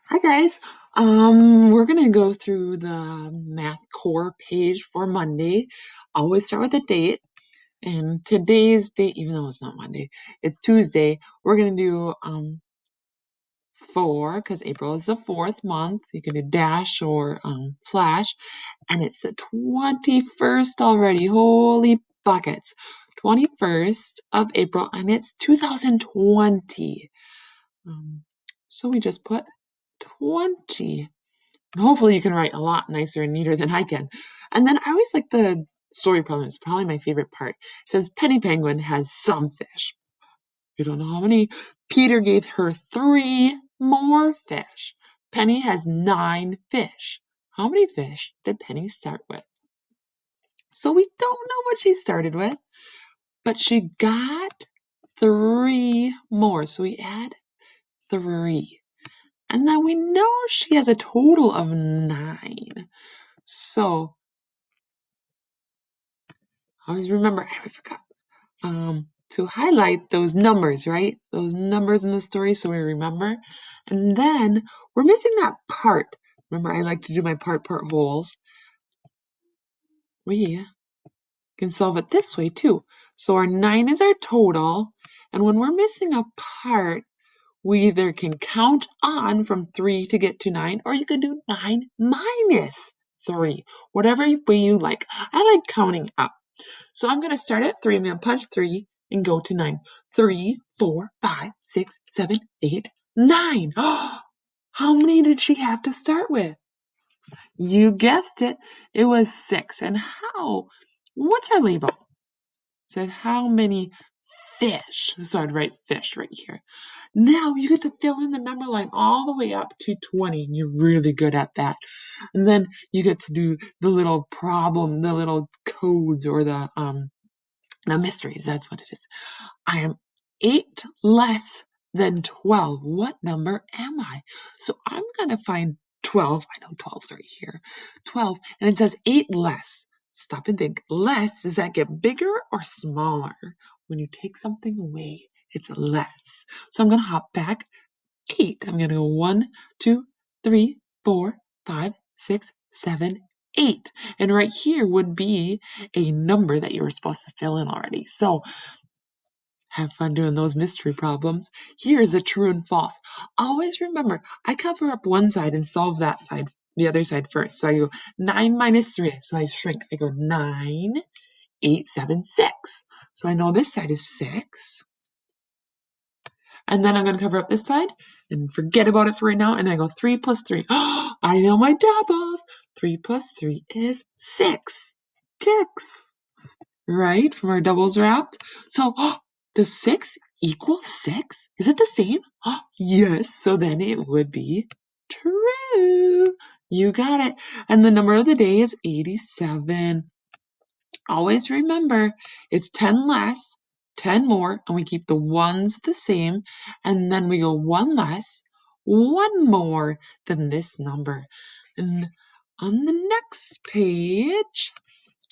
Hi guys. We're gonna go through the math core page for Monday. Always start with a date, and today's date, even though it's not Monday, it's Tuesday. We're gonna do 4 because April is the fourth month. You can do dash or slash, and it's the 21st already. Holy buckets! 21st of April, and it's 2020. Um, so we just put 20. Hopefully you can write a lot nicer and neater than I can. And then I always like the story problem. It's probably my favorite part. It says Penny Penguin has some fish. You don't know how many. Peter gave her 3 more fish. Penny has 9 fish. How many fish did Penny start with? So we don't know what she started with, but she got 3 more. So we add 3. And then we know she has a total of 9. So always remember, I forgot to highlight those numbers, right? Those numbers in the story so we remember. And then we're missing that part. Remember, I like to do my part wholes. We can solve it this way too. So our 9 is our total. And when we're missing a part, we either can count on from 3 to get to 9, or you can do 9 minus 3. Whatever way you like. I like counting up. So I'm going to start at 3. I'm going to punch 3 and go to 9. 3, 4, 5, 6, 7, 8, 9. How many did she have to start with? You guessed it. It was 6. And how? What's our label? It said how many fish. So I'd write fish right here. Now you get to fill in the number line all the way up to 20. You're really good at that. And then you get to do the little problem, the little codes or the mysteries. That's what it is. I am 8 less than 12. What number am I? So I'm going to find 12. I know 12 is right here. 12. And it says 8 less. Stop and think. Less, does that get bigger or smaller? When you take something away, it's less. So I'm going to hop back 8. I'm going to go 1, 2, 3, 4, 5, 6, 7, 8. And right here would be a number that you were supposed to fill in already. So have fun doing those mystery problems. Here's a true and false. Always remember, I cover up one side and solve that side, the other side first. So I go 9 minus 3. So I shrink. I go 9, 8, 7, 6. So I know this side is 6. And then I'm going to cover up this side and forget about it for right now. And I go 3 plus 3. I know my doubles. 3 plus 3 is 6. Kicks. Right? From our doubles wrapped. So does 6 equal 6? Is it the same? Yes. So then it would be true. You got it. And the number of the day is 87. Always remember, it's 10 less, 10 more, and we keep the ones the same, and then we go 1 less, 1 more than this number. And on the next page,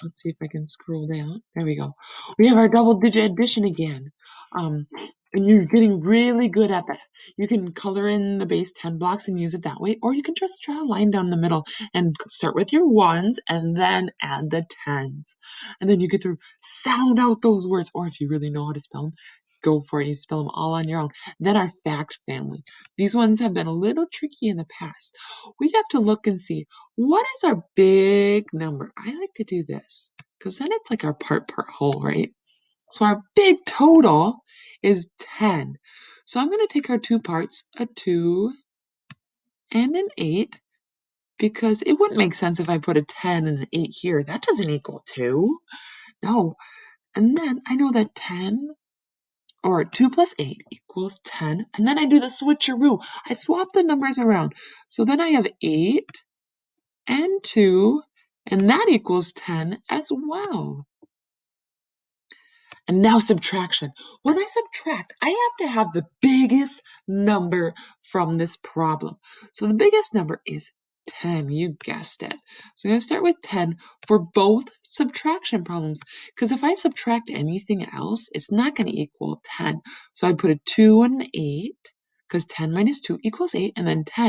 let's see if I can scroll down. There we go. We have our double digit addition again. And you're getting really good at that. You can color in the base 10 blocks and use it that way, or you can just draw a line down the middle and start with your ones and then add the tens. And then you get to sound out those words, or if you really know how to spell them, go for it. You spell them all on your own. Then our fact family. These ones have been a little tricky in the past. We have to look and see what is our big number. I like to do this because then it's like our part whole, right? So our big total is 10. So I'm going to take our 2 parts, a 2 and an 8, because it wouldn't make sense if I put a 10 and an 8 here. That doesn't equal 2. No. And then I know that 10 or 2 plus 8 equals 10. And then I do the switcheroo. I swap the numbers around. So then I have 8 and 2, and that equals 10 as well. And now subtraction. When I subtract, I have to have the biggest number from this problem. So the biggest number is 10. You guessed it. So I'm going to start with 10 for both subtraction problems. Because if I subtract anything else, it's not going to equal 10. So I put a 2 and an 8, because 10 minus 2 equals 8, and then 10